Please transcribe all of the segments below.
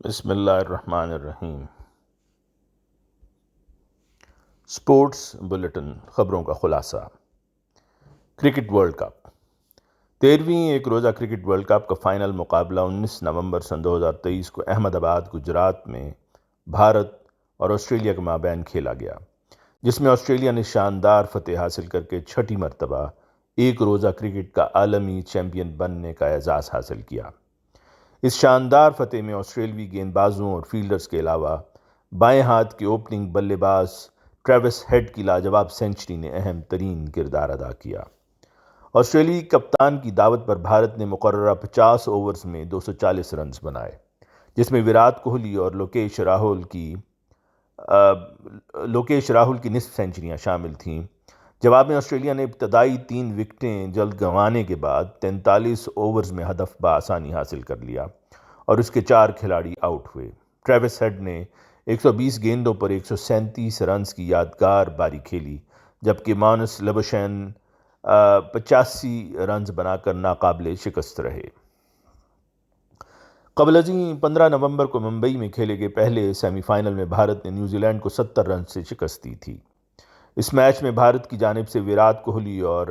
بسم اللہ الرحمن الرحیم۔ سپورٹس بلیٹن، خبروں کا خلاصہ۔ کرکٹ ورلڈ کپ 13ویں ایک روزہ کرکٹ ورلڈ کپ کا فائنل مقابلہ 19 نومبر سن 2023 کو احمد آباد، گجرات میں بھارت اور آسٹریلیا کے مابین کھیلا گیا، جس میں آسٹریلیا نے شاندار فتح حاصل کر کے چھٹی مرتبہ ایک روزہ کرکٹ کا عالمی چیمپئن بننے کا اعزاز حاصل کیا۔ اس شاندار فتح میں آسٹریلوی گیند بازوں اور فیلڈرز کے علاوہ بائیں ہاتھ کے اوپننگ بلے باز ٹریوس ہیڈ کی لاجواب سنچری نے اہم ترین کردار ادا کیا۔ آسٹریلیائی کپتان کی دعوت پر بھارت نے مقررہ 50 اوورز میں 240 رنز بنائے، جس میں ویرات کوہلی اور لوکیش راہل کی نصف سنچریاں شامل تھیں۔ جواب میں آسٹریلیا نے ابتدائی 3 وکٹیں جلد گنوانے کے بعد 43 اوورز میں ہدف بآسانی حاصل کر لیا اور اس کے 4 کھلاڑی آؤٹ ہوئے۔ ٹریوس ہیڈ نے 120 گیندوں پر 137 رنز کی یادگار پاری کھیلی، جبکہ مانس لبوشین 85 رنز بنا کر ناقابل شکست رہے۔ قبل ازیں 15 نومبر کو ممبئی میں کھیلے گئے پہلے سیمی فائنل میں بھارت نے نیوزی لینڈ کو 70 رنز سے شکست دی تھی۔ اس میچ میں بھارت کی جانب سے ویرات کوہلی اور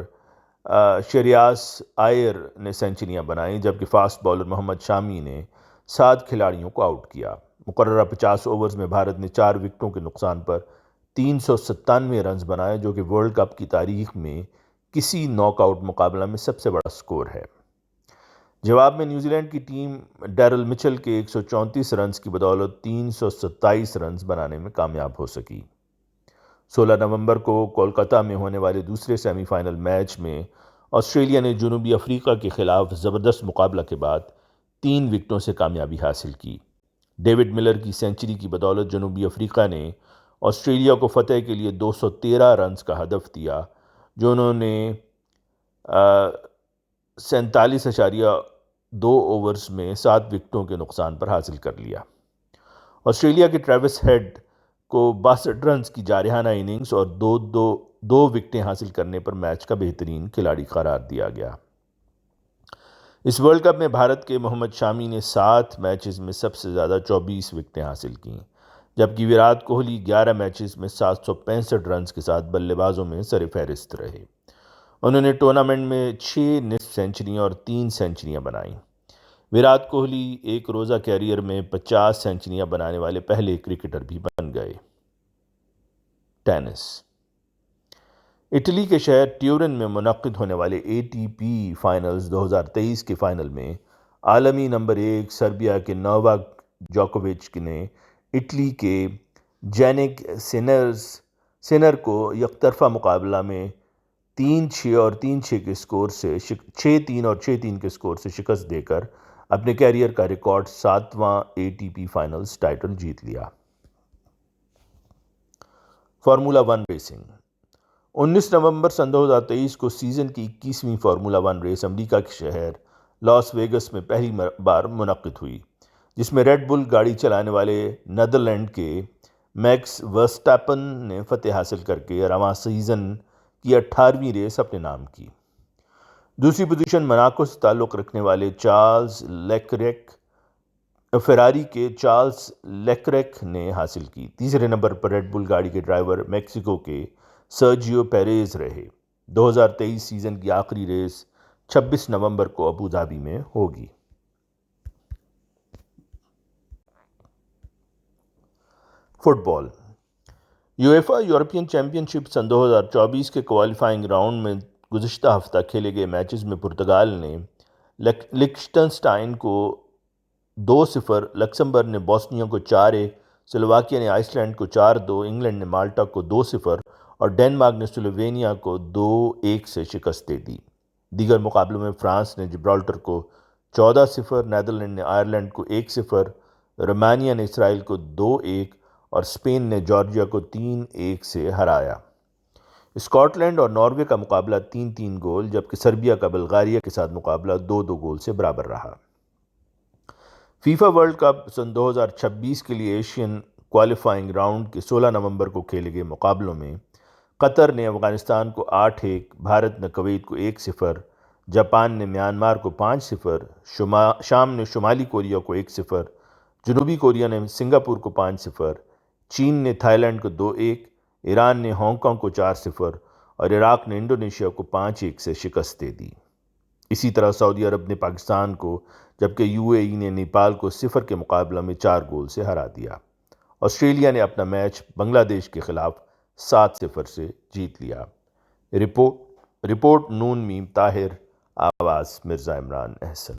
شریاس آئر نے سنچریاں بنائیں، جبکہ فاسٹ بالر محمد شامی نے 7 کھلاڑیوں کو آؤٹ کیا۔ مقررہ 50 اوورز میں بھارت نے 4 وکٹوں کے نقصان پر 397 رنز بنائے، جو کہ ورلڈ کپ کی تاریخ میں کسی ناک آؤٹ مقابلہ میں سب سے بڑا سکور ہے۔ جواب میں نیوزی لینڈ کی ٹیم ڈیرل مچل کے 134 رنز کی بدولت 327 رنز بنانے میں کامیاب ہو سکی۔ 16 نومبر کو کولکتہ میں ہونے والے دوسرے سیمی فائنل میچ میں آسٹریلیا نے جنوبی افریقہ کے خلاف زبردست مقابلہ کے بعد 3 وکٹوں سے کامیابی حاصل کی۔ ڈیوڈ ملر کی سنچری کی بدولت جنوبی افریقہ نے آسٹریلیا کو فتح کے لیے 213 رنز کا ہدف دیا، جو انہوں نے 47.2 اوورز میں 7 وکٹوں کے نقصان پر حاصل کر لیا۔ آسٹریلیا کے ٹریوس ہیڈ کو 62 رنز کی جارحانہ اننگز اور دو وکٹیں حاصل کرنے پر میچ کا بہترین کھلاڑی قرار دیا گیا۔ اس ورلڈ کپ میں بھارت کے محمد شامی نے 7 میچز میں سب سے زیادہ 24 وکٹیں حاصل کیں، جبکہ ویرات کوہلی 11 میچز میں 765 رنز کے ساتھ بلے بازوں میں سر فہرست رہے۔ انہوں نے ٹورنامنٹ میں 6 نصف سنچریاں اور 3 سنچریاں بنائیں۔ ویرات کوہلی ایک روزہ کیریئر میں 50 سنچریاں بنانے والے پہلے کرکٹر بھی بن گئے۔ ٹینس اٹلی کے شہر ٹیورن میں منعقد ہونے والے اے ٹی پی فائنلز 2023 کے فائنل میں عالمی نمبر 1 سربیا کے نوواک جوکووچ نے اٹلی کے جینک سینر کو یک طرفہ مقابلہ میں 3-6 اور 3-6 کے سکور سے 6-3 اور 6-3 کے سکور سے شکست دے کر اپنے کیریئر کا ریکارڈ 7واں A T P finals title جیت لیا۔ فارمولا 1 ریسنگ 19 نومبر سن 2023 کو سیزن کی 21ویں فارمولا 1 ریس امریکہ کے شہر لاس ویگس میں پہلی بار منعقد ہوئی، جس میں ریڈ بل گاڑی چلانے والے نیدرلینڈ کے میکس ورسٹیپن نے فتح حاصل کر کے رواں سیزن کی 18ویں ریس اپنے نام کی۔ دوسری پوزیشن موناکو سے تعلق رکھنے والے فراری کے چارلز لیکریک نے حاصل کی۔ تیسرے نمبر پر ریڈ بل گاڑی کے ڈرائیور میکسیکو کے سرجیو پیریز رہے۔ 2023 سیزن کی آخری ریس 26 نومبر کو ابو ظہبی میں ہوگی۔ فٹ بال یویفا یورپین چیمپئن شپ سن 2024 کے کوالیفائنگ راؤنڈ میں گزشتہ ہفتہ کھیلے گئے میچز میں پرتگال نے لکھٹنسٹائن کو 2-0، لکسمبرگ نے بوسنیا کو 4-1، سلوواکیہ نے آئس لینڈ کو 4-2، انگلینڈ نے مالٹا کو 2-0 اور ڈنمارک نے سلووینیا کو 2-1 سے شکست دے دی۔ دیگر مقابلوں میں فرانس نے جبرالٹر کو 14-0، نیدرلینڈ نے آئرلینڈ کو 1-0، رومانیہ نے اسرائیل کو 2-1 اور اسپین نے جارجیا کو 3-1 سے ہرایا۔ اسکاٹ لینڈ اور ناروے کا مقابلہ 3-3 گول، جبکہ سربیا کا بلغاریہ کے ساتھ مقابلہ 2-2 گول سے برابر رہا۔ فیفا ورلڈ کپ سن 2026 کے لیے ایشین کوالیفائنگ راؤنڈ کے 16 نومبر کو کھیلے گئے مقابلوں میں قطر نے افغانستان کو 8-1، بھارت نے کویت کو 1-0، جاپان نے میانمار کو 5-0، شام نے شمالی کوریا کو 1-0، جنوبی کوریا نے سنگاپور کو 5-0، چین نے تھائی لینڈ کو 2-1، ایران نے ہانگ کانگ کو 4-0 اور عراق نے انڈونیشیا کو 5-1 سے شکست دے دی۔ اسی طرح سعودی عرب نے پاکستان کو، جبکہ یو اے ای نے نیپال کو 0 کے مقابلہ میں 4 گول سے ہرا دیا۔ آسٹریلیا نے اپنا میچ بنگلہ دیش کے خلاف 7-0 سے جیت لیا۔ رپورٹ نون میم طاہر، آواز مرزا عمران احسن۔